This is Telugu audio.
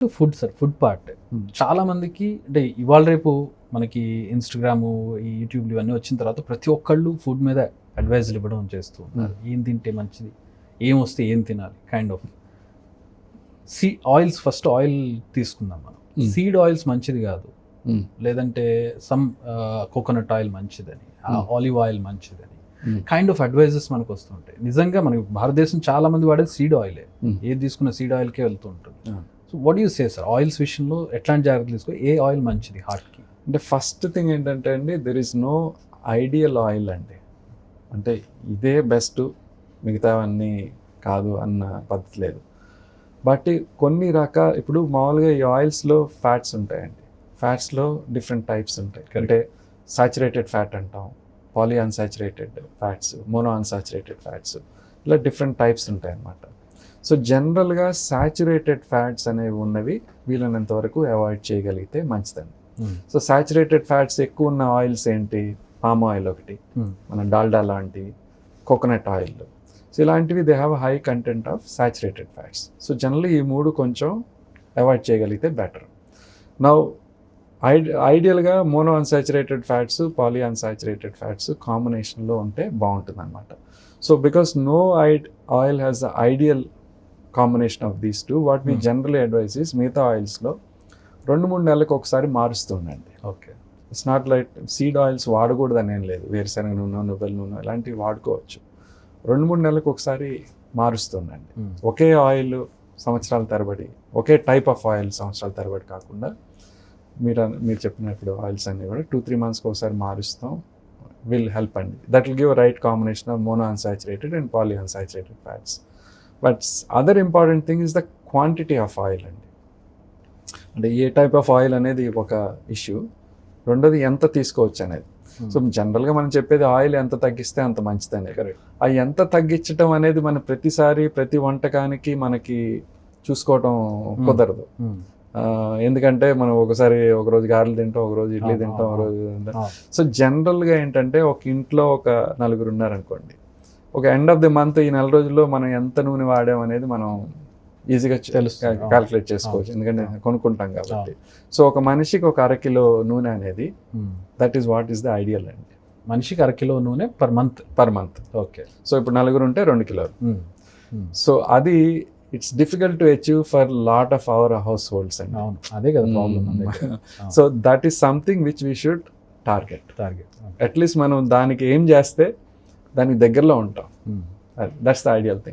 ఫుడ్ సార్, ఫుడ్ పార్ట్ చాలా మందికి అంటే ఇవాళ రేపు మనకి ఇన్స్టాగ్రామ్, ఈ యూట్యూబ్లు ఇవన్నీ వచ్చిన తర్వాత ప్రతి ఒక్కళ్ళు ఫుడ్ మీద అడ్వైజులు ఇవ్వడం చేస్తూ ఉన్నారు. ఏం తింటే మంచిది, ఏం వస్తే ఏం తినాలి kind of. Oils, first oil తీసుకుందాం మనం. సీడ్ ఆయిల్స్ మంచిది కాదు, లేదంటే సమ్ కోకోనట్ ఆయిల్ మంచిదని, ఆలివ్ ఆయిల్ మంచిదని కైండ్ ఆఫ్ అడ్వైజెస్ మనకు వస్తుంటాయి. నిజంగా మనకి భారతదేశం చాలా మంది వాడేది సీడ్ ఆయిలే, ఏది తీసుకున్న సీడ్ ఆయిల్కే వెళ్తూ ఉంటుంది. So what you say sir, oils విషయంలో ఎట్లాంటి జాగ్రత్తలు తీసుకో, ఏ ఆయిల్ మంచిది హార్ట్కి? అంటే ఫస్ట్ థింగ్ ఏంటంటే అండి, there is no ideal oil అండి. అంటే ఇదే బెస్ట్, మిగతావన్నీ కాదు అన్న పద్ధతి లేదు. బట్ కొన్ని రకాల, ఇప్పుడు మామూలుగా ఈ ఆయిల్స్లో ఫ్యాట్స్ ఉంటాయండి. ఫ్యాట్స్లో డిఫరెంట్ టైప్స్ ఉంటాయి. అంటే సాచురేటెడ్ ఫ్యాట్ అంటాం, poly unsaturated fats, mono unsaturated fats, ఇలా డిఫరెంట్ టైప్స్ ఉంటాయి అన్నమాట. సో జనరల్గా సాచురేటెడ్ ఫ్యాట్స్ అనేవి ఉన్నవి వీలైనంత వరకు అవాయిడ్ చేయగలిగితే మంచిదండి. సో సాచురేటెడ్ ఫ్యాట్స్ ఎక్కువ ఉన్న ఆయిల్స్ ఏంటి, పామ్ ఆయిల్ ఒకటి, మన డాల్డా లాంటి, కోకోనట్ ఆయిల్. సో ఇలాంటివి they have high content of saturated fats. So generally ఈ మూడు కొంచెం అవాయిడ్ చేయగలిగితే బెటర్. నౌ ఐడియల్గా mono unsaturated fats, poly unsaturated fats కాంబినేషన్లో ఉంటే బాగుంటుంది అనమాట. So because no oil has the ideal combination of these two, what we generally advise is మిగతా ఆయిల్స్లో 2-3 నెలలకు ఒకసారి మారుస్తుండండి. Okay, it's not like seed oils వాడకూడదని ఏం లేదు, వేరుశనగ నూనె, నువ్వుల నూనె ఇలాంటివి వాడుకోవచ్చు. 2-3 నెలలకు ఒకసారి మారుస్తుండండి. ఒకే ఆయిల్ సంవత్సరాల తరబడి, ఒకే టైప్ ఆఫ్ ఆయిల్ సంవత్సరాల తరబడి కాకుండా మీరు చెప్పినప్పుడు ఆయిల్స్ అన్నీ కూడా 2-3 మంత్స్కి ఒకసారి మారుస్తాం, విల్ హెల్ప్ అండి. That will give right combination of mono unsaturated and poly unsaturated fats. But other important thing is the quantity of oil అండి. అంటే ఏ టైప్ ఆఫ్ ఆయిల్ అనేది ఒక ఇష్యూ, రెండోది ఎంత తీసుకోవచ్చు అనేది. సో జనరల్గా మనం చెప్పేది ఆయిల్ ఎంత తగ్గిస్తే అంత మంచిదని. ఆ ఎంత తగ్గించడం అనేది మన ప్రతిసారి ప్రతి వంటకానికి మనకి చూసుకోవటం కుదరదు. ఎందుకంటే మనం ఒకరోజు గారెలు తింటాం, ఒకరోజు ఇడ్లీ తింటాం, ఒకరోజు తింటాం. సో జనరల్గా ఏంటంటే ఒక ఇంట్లో ఒక 4 ఉన్నారనుకోండి, ఒక ఎండ్ ఆఫ్ ది మంత్ ఈ 4 రోజుల్లో మనం ఎంత నూనె వాడాం అనేది మనం ఈజీగా క్యాల్కులేట్ చేసుకోవచ్చు, ఎందుకంటే కొనుక్కుంటాం కాబట్టి. సో ఒక మనిషికి ఒక 1/2 కిలో నూనె అనేది, that is what is the ideal అండి. మనిషికి 1/2 కిలో నూనె పర్ మంత్. ఓకే, సో ఇప్పుడు 4 ఉంటే 2 కిలోలు. సో అది it's difficult to achieve for lot of our house holds అండి. అదే కదా problem. So that is something which we should target. At least మనం దానికి ఏం చేస్తే దానికి దగ్గరలో ఉంటాం. That's the ideal thing.